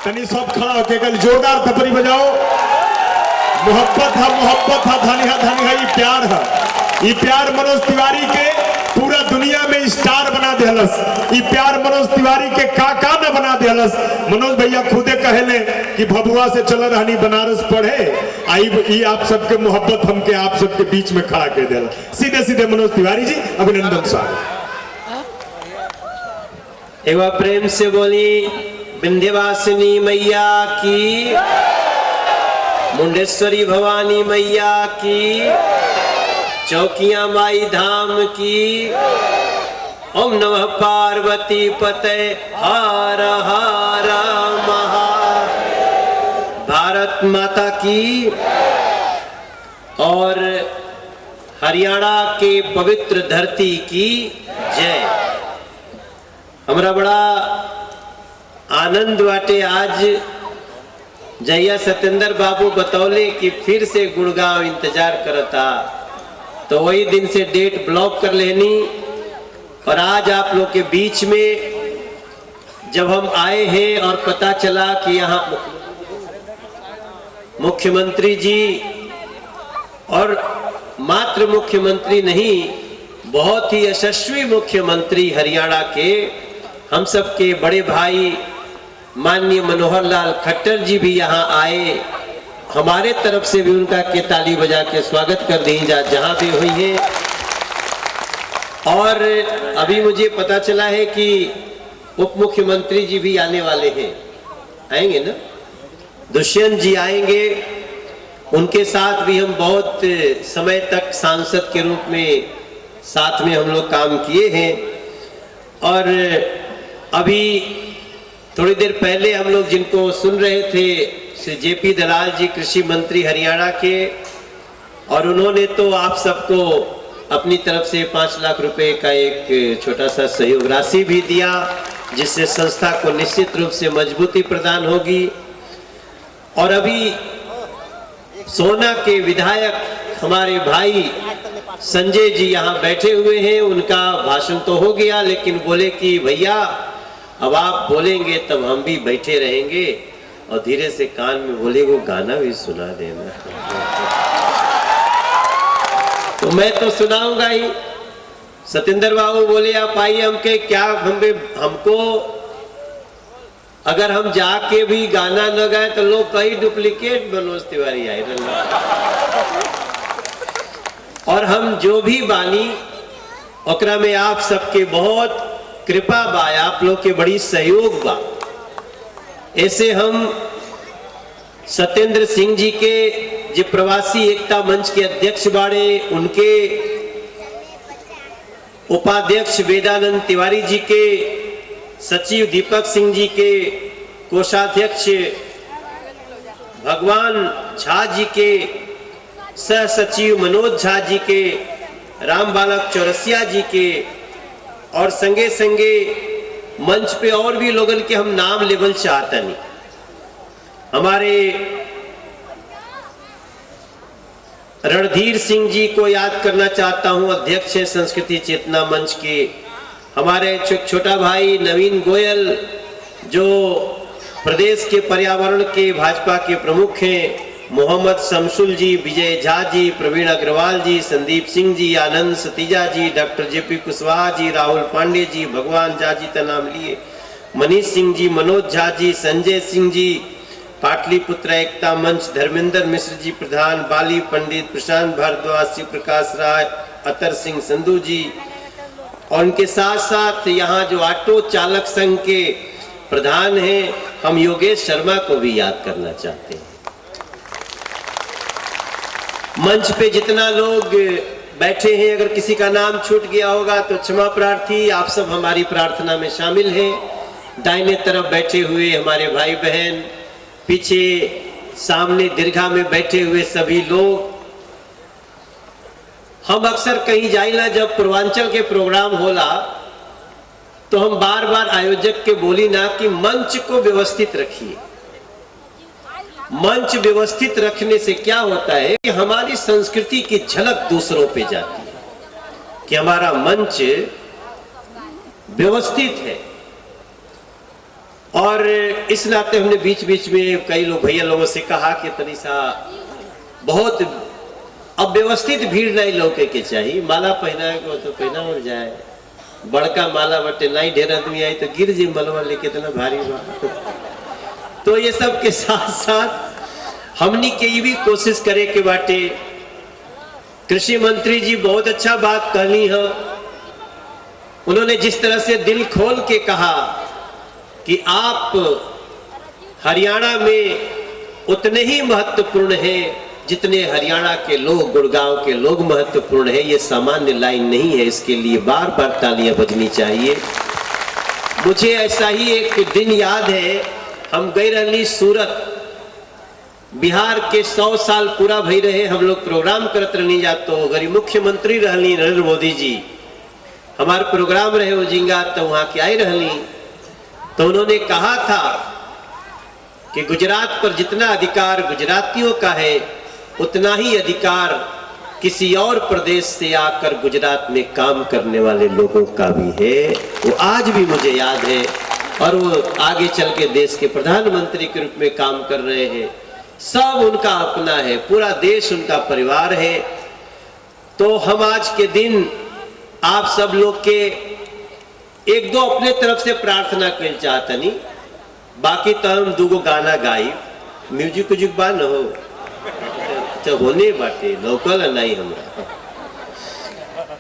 तनी सब खड़ा होके कल जोरदार थपड़ी बजाओ। मोहब्बत है धनी है, ये प्यार है। ये प्यार मनोज तिवारी के पूरा दुनिया में स्टार बना देहलस। ये प्यार मनोज तिवारी के काका न बना देहलस। मनोज भैया खुदे कहले कि भभुआ से चल रहनी बनारस पढ़े, आई आप सबके मोहब्बत हमके आप सबके बीच में खड़ा कर देला। सीधे सीधे मनोज तिवारी जी अभिनंदन स्वागत। एक बार प्रेम से बोली विंध्यवासिनी मैया की, मुंडेश्वरी भवानी मैया की, चौकिया माई धाम की। ओम नमः पार्वती पते हर हर महा। भारत माता की और हरियाणा के पवित्र धरती की जय। हमारा बड़ा आनंद बाटे आज जैया सत्येंद्र बाबू बतौले कि फिर से गुड़गांव इंतजार करता, तो वही दिन से डेट ब्लॉक कर लेनी। और आज आप लोग के बीच में जब हम आए हैं और पता चला कि यहाँ मुख्यमंत्री जी, और मात्र मुख्यमंत्री नहीं, बहुत ही यशस्वी मुख्यमंत्री हरियाणा के हम सबके बड़े भाई माननीय मनोहर लाल खट्टर जी भी यहाँ आए। हमारे तरफ से भी उनका के ताली बजा के स्वागत कर दी जहाँ भी हुई है। और अभी मुझे पता चला है कि उप मुख्यमंत्री जी भी आने वाले हैं, आएंगे ना, दुष्यंत जी आएंगे। उनके साथ भी हम बहुत समय तक सांसद के रूप में साथ में हम लोग काम किए हैं। और अभी थोड़ी देर पहले हम लोग जिनको सुन रहे थे श्री जेपी दलाल जी, कृषि मंत्री हरियाणा के, और उन्होंने तो आप सबको अपनी तरफ से 5 लाख रुपए का एक छोटा सा सहयोग राशि भी दिया, जिससे संस्था को निश्चित रूप से मजबूती प्रदान होगी। और अभी सोना के विधायक हमारे भाई संजय जी यहाँ बैठे हुए हैं। उनका भाषण तो हो गया, लेकिन बोले कि भैया अब आप बोलेंगे तब हम भी बैठे रहेंगे, और धीरे से कान में बोले वो गाना भी सुना देना। तो मैं तो सुनाऊंगा ही। सत्येंद्र बाबू बोले आप आइए, हमके क्या हमको अगर हम जाके भी गाना न गाए तो लोग कहीं डुप्लीकेट मनोज तिवारी आए। और हम जो भी बानी ओकरा में आप सबके बहुत कृपा बा, आप लोग के बड़ी सहयोग बा। ऐसे हम सत्येंद्र सिंह जी के जो प्रवासी एकता मंच के अध्यक्ष बाड़े, उनके उपाध्यक्ष वेदानंद तिवारी जी के, सचिव दीपक सिंह जी के, कोषाध्यक्ष भगवान झा जी के, सह सचिव मनोज झा जी के, राम बालक चौरसिया जी के, और संगे संगे मंच पे और भी लोगों के हम नाम लेवल चाहता नहीं। हमारे रणधीर सिंह जी को याद करना चाहता हूं, अध्यक्ष है संस्कृति चेतना मंच के। हमारे छोटा भाई नवीन गोयल जो प्रदेश के पर्यावरण के भाजपा के प्रमुख हैं, मोहम्मद शमसुल जी, विजय झा जी, प्रवीण अग्रवाल जी, संदीप सिंह जी, आनंद सतीजा जी, डॉक्टर जेपी कुशवाहा जी, राहुल पांडे जी, भगवान झा जी का नाम लिए, मनीष सिंह जी, मनोज झा जी, संजय सिंह जी, पाटलिपुत्र एकता मंच, धर्मेंद्र मिश्र जी प्रधान, बाली पंडित, प्रशांत भारद्वाज, शिव प्रकाश राय, अतर सिंह संधू जी, और उनके साथ साथ यहाँ जो ऑटो चालक संघ के प्रधान हैं, हम योगेश शर्मा को भी याद करना चाहते हैं। मंच पे जितना लोग बैठे हैं, अगर किसी का नाम छूट गया होगा तो क्षमा प्रार्थी। आप सब हमारी प्रार्थना में शामिल हैं। दाहिने तरफ बैठे हुए हमारे भाई बहन, पीछे सामने दीर्घा में बैठे हुए सभी लोग। हम अक्सर कहीं जाइला, जब पूर्वांचल के प्रोग्राम होला तो हम बार बार आयोजक के बोली ना कि मंच को व्यवस्थित रखिए। मंच व्यवस्थित रखने से क्या होता है कि हमारी संस्कृति की झलक दूसरों पे जाती है, कि हमारा मंच व्यवस्थित है। और इस नाते हमने बीच बीच में कई लोग भैया लोगों से कहा कि तनिसा बहुत अव्यवस्थित भीड़ नहीं लौके के चाहिए, माला पहना को तो पहना हो जाए, बड़का माला बटे नहीं ढेर आदमी आई तो गिर जी मलवा लेके इतना भारी बा। तो ये सब के साथ साथ हमनी के ये भी कोशिश करे के बाटे। कृषि मंत्री जी बहुत अच्छा बात कहली है, उन्होंने जिस तरह से दिल खोल के कहा कि आप हरियाणा में उतने ही महत्वपूर्ण हैं जितने हरियाणा के लोग, गुड़गांव के लोग महत्वपूर्ण है। ये सामान्य लाइन नहीं है, इसके लिए बार बार तालियां बजनी चाहिए। मुझे ऐसा ही एक दिन याद है, हम गए रहली सूरत, बिहार के 100 साल पूरा भई रहे, हम लोग प्रोग्राम करत रहनी जातो, गरीब मुख्यमंत्री रहली नरेंद्र मोदी जी, हमारे प्रोग्राम रहे हो जिंगा तो वहां की आई रहली, तो उन्होंने कहा था कि गुजरात पर जितना अधिकार गुजरातियों का है उतना ही अधिकार किसी और प्रदेश से आकर गुजरात में काम करने वाले लोगों का भी है। वो आज भी मुझे याद है और वो आगे चल के देश के प्रधानमंत्री के रूप में काम कर रहे हैं। सब उनका अपना है, पूरा देश उनका परिवार है। तो हम आज के दिन आप सब लोग के एक दो अपने तरफ से प्रार्थना कर चाहतनी, बाकी तो हम दूगो गाना गाई, म्यूजिक उजिक बा न हो तो होने बाटे लोकल नहीं हमरा।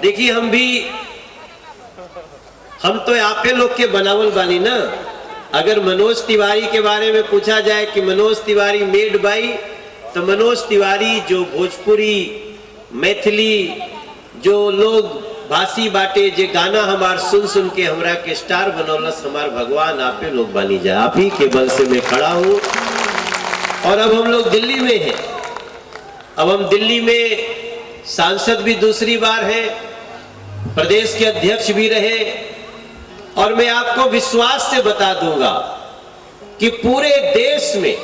देखिए हम तो आपे लोग के बनावल बानी ना। अगर मनोज तिवारी के बारे में पूछा जाए कि मनोज तिवारी मेड बाई, तो मनोज तिवारी जो भोजपुरी मैथिली जो लोग भाषी बाटे जे गाना हमार सुन सुन के हमरा के स्टार बनौलस, हमार भगवान आपे लोग बानी जाए। आप ही के बल से मैं खड़ा हूं। और अब हम लोग दिल्ली में हैं, अब हम दिल्ली में सांसद भी दूसरी बार है, प्रदेश के अध्यक्ष भी रहे, और मैं आपको विश्वास से बता दूंगा कि पूरे देश में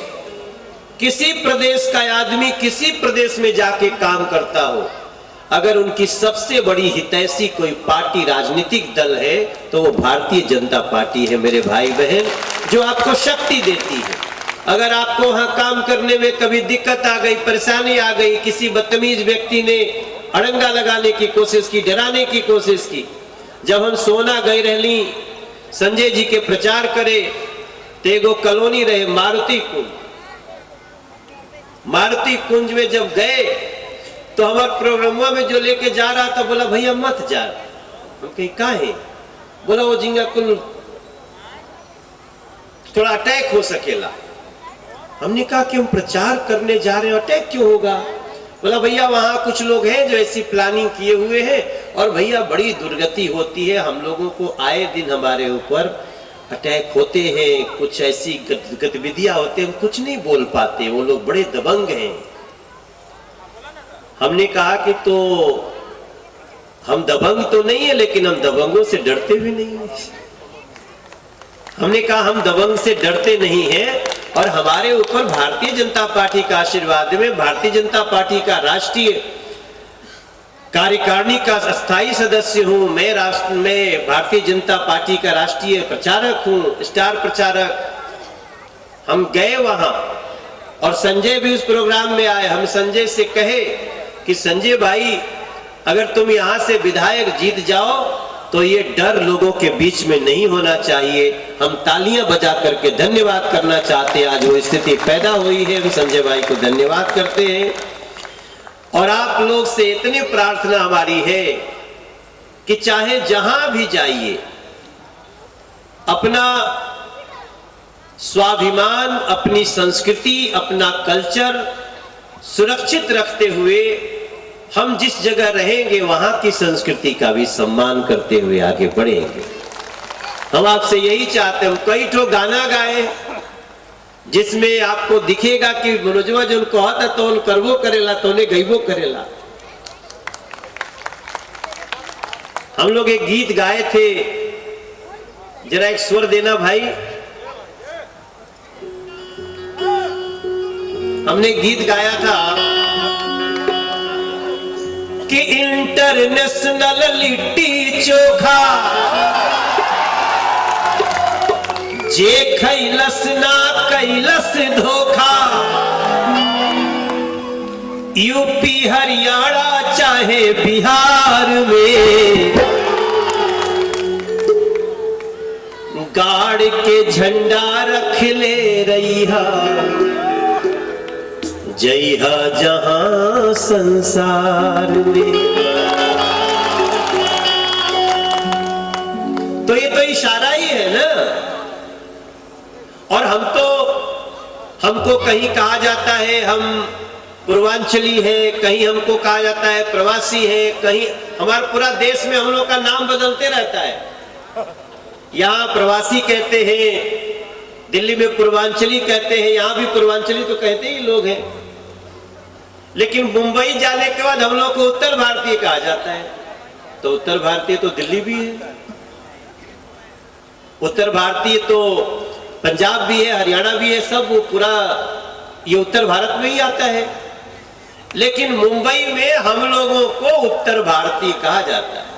किसी प्रदेश का आदमी किसी प्रदेश में जाके काम करता हो, अगर उनकी सबसे बड़ी हितैषी कोई पार्टी राजनीतिक दल है तो वो भारतीय जनता पार्टी है मेरे भाई बहन, जो आपको शक्ति देती है। अगर आपको वहां काम करने में कभी दिक्कत आ गई, परेशानी आ गई, किसी बदतमीज व्यक्ति ने अड़ंगा लगाने की कोशिश की, डराने की कोशिश की, जब हम सोना गए रहली संजय जी के प्रचार करे, तेगो कॉलोनी रहे मारुति कुंज, मारुति कुंज में जब गए तो हमारे प्रोग्राम में जो लेके जा रहा था बोला भैया मत जा। हम कहीं काहे? बोला वो जिंगा कुल थोड़ा अटैक हो सकेला। हमने कहा कि हम प्रचार करने जा रहे हैं, अटैक क्यों होगा? बोला भैया वहां कुछ लोग हैं जो ऐसी प्लानिंग किए हुए हैं और भैया बड़ी दुर्गति होती है, हम लोगों को आए दिन हमारे ऊपर अटैक होते हैं, कुछ ऐसी गतिविधियां होती हैं, हम कुछ नहीं बोल पाते, वो लोग बड़े दबंग हैं। हमने कहा कि तो हम दबंग तो नहीं है, लेकिन हम दबंगों से डरते भी नहीं है। हमने कहा हम दबंग से डरते नहीं हैं और हमारे ऊपर भारतीय जनता पार्टी का आशीर्वाद में, भारतीय जनता पार्टी का राष्ट्रीय कार्यकारिणी का स्थायी सदस्य हूं मैं भारतीय जनता पार्टी का राष्ट्रीय प्रचारक हूं, स्टार प्रचारक। हम गए वहां और संजय भी उस प्रोग्राम में आए। हम संजय से कहे कि संजय भाई अगर तुम यहां से विधायक जीत जाओ तो ये डर लोगों के बीच में नहीं होना चाहिए। हम तालियां बजा करके धन्यवाद करना चाहते हैं, आज वो स्थिति पैदा हुई है, हम संजय भाई को धन्यवाद करते हैं। और आप लोग से इतनी प्रार्थना हमारी है कि चाहे जहां भी जाइए अपना स्वाभिमान, अपनी संस्कृति, अपना कल्चर सुरक्षित रखते हुए हम जिस जगह रहेंगे वहां की संस्कृति का भी सम्मान करते हुए आगे बढ़ेंगे। हम आपसे यही चाहते हैं। हम कई ठो गाना गाए जिसमें आपको दिखेगा कि मनोजवा जो कहता तो उन करबो करेला तो उन्हें गईबो करेला। हम लोग एक गीत गाए थे, जरा एक स्वर देना भाई। हमने गीत गाया था कि इंटरनेशनल लिट्टी चोखा जे खैलस ना कैलस धोखा, यूपी हरियाणा चाहे बिहार में, गाड़ के झंडा रख ले रहिहा, जइहा जहां संसार में। तो ये तो इशारा ही है ना। और हमको कहीं कहा जाता है हम पूर्वांचली है, कहीं हमको कहा जाता है प्रवासी है, कहीं हमारा पूरा देश में हम लोग का नाम बदलते रहता है। यहाँ प्रवासी कहते हैं, दिल्ली में पूर्वांचली कहते हैं, यहाँ भी पूर्वांचली तो कहते ही लोग हैं। लेकिन मुंबई जाने के बाद हम लोग को उत्तर भारतीय कहा जाता है। तो उत्तर भारतीय तो दिल्ली भी है, उत्तर भारतीय तो पंजाब भी है, हरियाणा भी है, सब वो पूरा ये उत्तर भारत में ही आता है। लेकिन मुंबई में हम लोगों को उत्तर भारतीय कहा जाता है।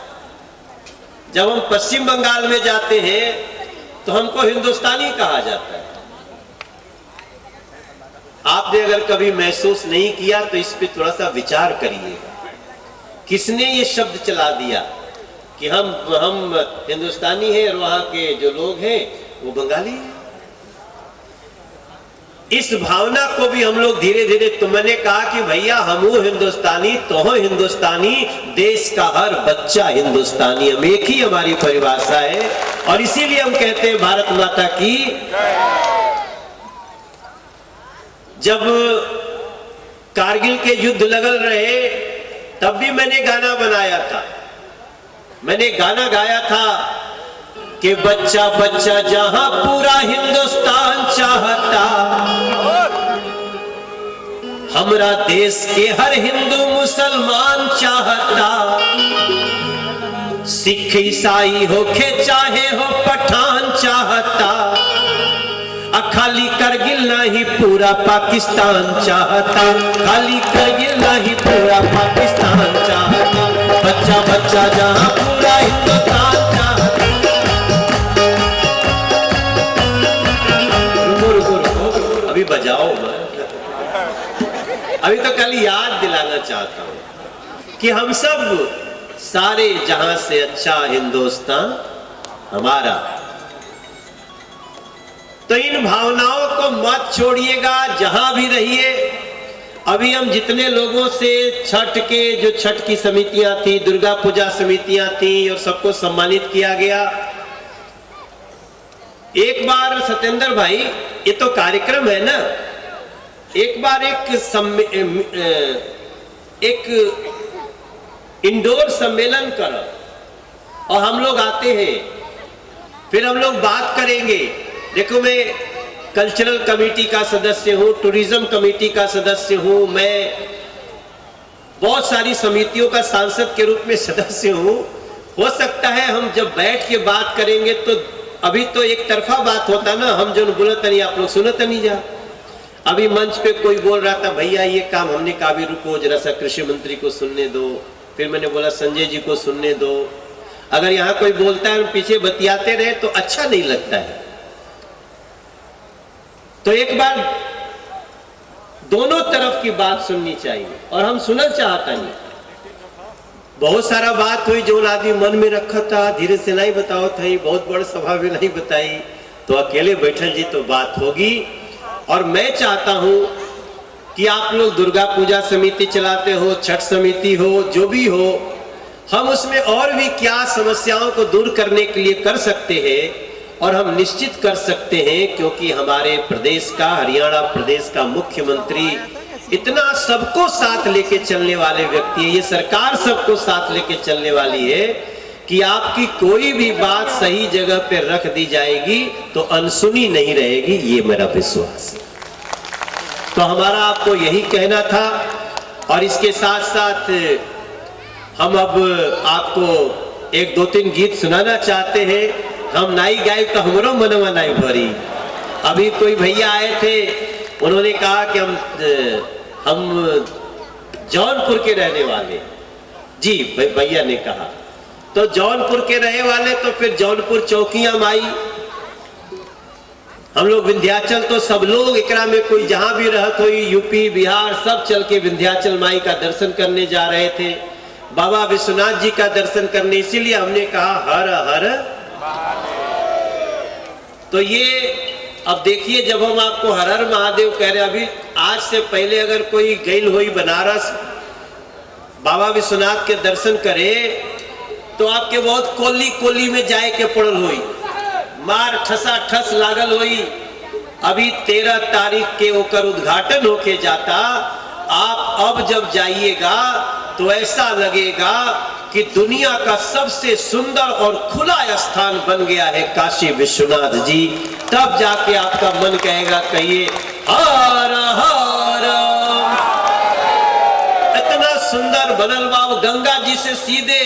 जब हम पश्चिम बंगाल में जाते हैं तो हमको हिंदुस्तानी कहा जाता है। आपने अगर कभी महसूस नहीं किया तो इस पे थोड़ा सा विचार करिएगा, किसने ये शब्द चला दिया कि हम हिंदुस्तानी हैं और वहां के जो लोग हैं वो बंगाली हैं। इस भावना को भी हम लोग धीरे धीरे, तुमने कहा कि भैया हम हिंदुस्तानी तो हो हिंदुस्तानी, देश का हर बच्चा हिंदुस्तानी, हम एक ही हमारी परिभाषा है। और इसीलिए हम कहते हैं भारत माता की। जब कारगिल के युद्ध लगल रहे तब भी मैंने गाना बनाया था, मैंने गाना गाया था कि बच्चा बच्चा जहां पूरा हिंदुस्तान चाहता, हमरा देश के हर हिंदू मुसलमान चाहता, सिख ईसाई होके चाहे हो पठान चाहता, खाली करगिल नहीं पूरा पाकिस्तान चाहता, खाली करगिल नहीं पूरा पाकिस्तान चाहता, बच्चा बच्चा जहां पूरा हिंदुस्तान चाहता। रुको अभी बजाओ मत, अभी तो कल याद दिलाना चाहता हूं कि हम सब सारे जहां से अच्छा हिंदुस्तान हमारा। तो इन भावनाओं को मत छोड़िएगा, जहां भी रहिए। अभी हम जितने लोगों से छठ के, जो छठ की समितियां थी, दुर्गा पूजा समितियां थी और सबको सम्मानित किया गया। एक बार सत्येंद्र भाई, ये तो कार्यक्रम है ना, एक बार एक इंडोर सम्मेलन करो और हम लोग आते हैं, फिर हम लोग बात करेंगे। देखो मैं कल्चरल कमेटी का सदस्य हूं, टूरिज्म कमेटी का सदस्य हूं, मैं बहुत सारी समितियों का सांसद के रूप में सदस्य हूं। हो सकता है हम जब बैठ के बात करेंगे तो अभी तो एक तरफा बात होता ना, हम जो बोलत नहीं आप लोग सुनत नहीं जा। अभी मंच पे कोई बोल रहा था भैया ये काम, हमने कहा भी रुको जरा सा कृषि मंत्री को सुनने दो, फिर मैंने बोला संजय जी को सुनने दो। अगर यहाँ कोई बोलता है पीछे बतियाते रहे तो अच्छा नहीं लगता है। तो एक बार दोनों तरफ की बात सुननी चाहिए और हम सुनना चाहता नहीं। बहुत सारा बात हुई जो आदमी मन में रखा था, धीरे से नहीं बताओ था, बहुत बड़ सभा में नहीं बताई, तो अकेले बैठल जी तो बात होगी। और मैं चाहता हूं कि आप लोग दुर्गा पूजा समिति चलाते हो, छठ समिति हो, जो भी हो, हम उसमें और भी क्या समस्याओं को दूर करने के लिए कर सकते हैं और हम निश्चित कर सकते हैं, क्योंकि हमारे प्रदेश का, हरियाणा प्रदेश का मुख्यमंत्री इतना सबको साथ लेके चलने वाले व्यक्ति है, ये सरकार सबको साथ लेके चलने वाली है कि आपकी कोई भी बात सही जगह पे रख दी जाएगी तो अनसुनी नहीं रहेगी, ये मेरा विश्वास है। तो हमारा आपको यही कहना था। और इसके साथ साथ हम अब आपको एक दो तीन गीत सुनाना चाहते हैं। हम नाई गाय तो हमरो मनवा नहीं भरी। अभी कोई भैया आए थे, उन्होंने कहा कि हम जौनपुर के रहने वाले, जी भैया ने कहा, तो जौनपुर के रहने वाले, तो फिर जौनपुर चौकियां माई, हम लोग विंध्याचल तो सब लोग एकरा में कोई जहां भी रहत हुई, यूपी बिहार सब चल के विंध्याचल माई का दर्शन करने जा रहे थे, बाबा विश्वनाथ जी का दर्शन करने। इसीलिए हमने कहा हर हर। तो ये अब देखिए, जब हम आपको हर हर महादेव कह रहे हैं, अभी आज से पहले अगर कोई गईल हुई बनारस बाबा विश्वनाथ के दर्शन करे तो आपके बहुत कोली कोली में जाए के पड़ल हुई, मार ठसा ठस लागल हुई। अभी 13 तारीख के ओकर उद्घाटन होके जाता। आप अब जब जाइएगा तो ऐसा लगेगा कि दुनिया का सबसे सुंदर और खुला स्थान बन गया है काशी विश्वनाथ जी। तब जाके आपका मन कहेगा, कहिए हर हर। इतना सुंदर बनल बाबू, गंगा जी से सीधे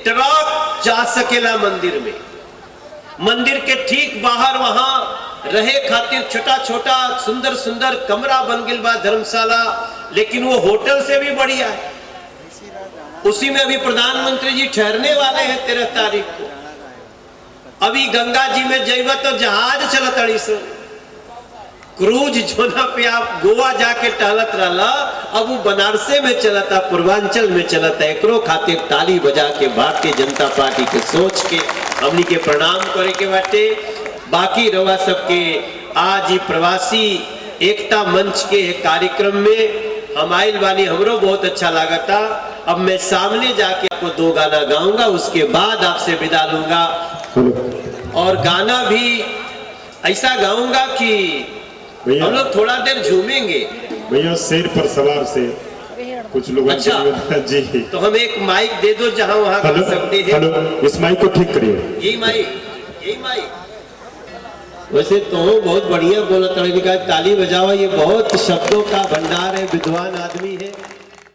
ट्रक जा सकेला मंदिर में। मंदिर के ठीक बाहर वहां रहे खातिर छोटा छोटा सुंदर सुंदर कमरा बन गया बा, धर्मशाला, लेकिन वो होटल से भी बढ़िया है। उसी में अभी प्रधानमंत्री जी ठहरने वाले हैं 13 तारीख को। अभी गंगा जी में जइबा तो जहाज चलत अड़ी से क्रूज जोना पे आप गोवा जाके टहलत रहला, अब वो बनारसे में चलता, पूर्वांचल में चलता। एकरो खातिर ताली बजा के भारतीय जनता पार्टी के सोच के हमनी के प्रणाम करे के बाटे। बाकी रवा सबके आज ही प्रवासी एकता मंच के कार्यक्रम में हम आइल बानी, हमरो बहुत अच्छा लगा था। अब मैं सामने जाके आपको 2 गाना गाऊंगा, उसके बाद आपसे विदा लूंगा। और गाना भी ऐसा गाऊंगा कि हम लोग थोड़ा देर झूमेंगे। भैया शेर पर सवार से कुछ लोग। अच्छा जी, तो हम एक माइक दे दो जहां वहां कर सकते हैं। हेलो, इस माइक को ठीक करिए। यही माइक। वैसे तो बहुत बढ़िया बोला, ताली बजाओ। ये बहुत शब्दों का भंडार है, विद्वान आदमी है।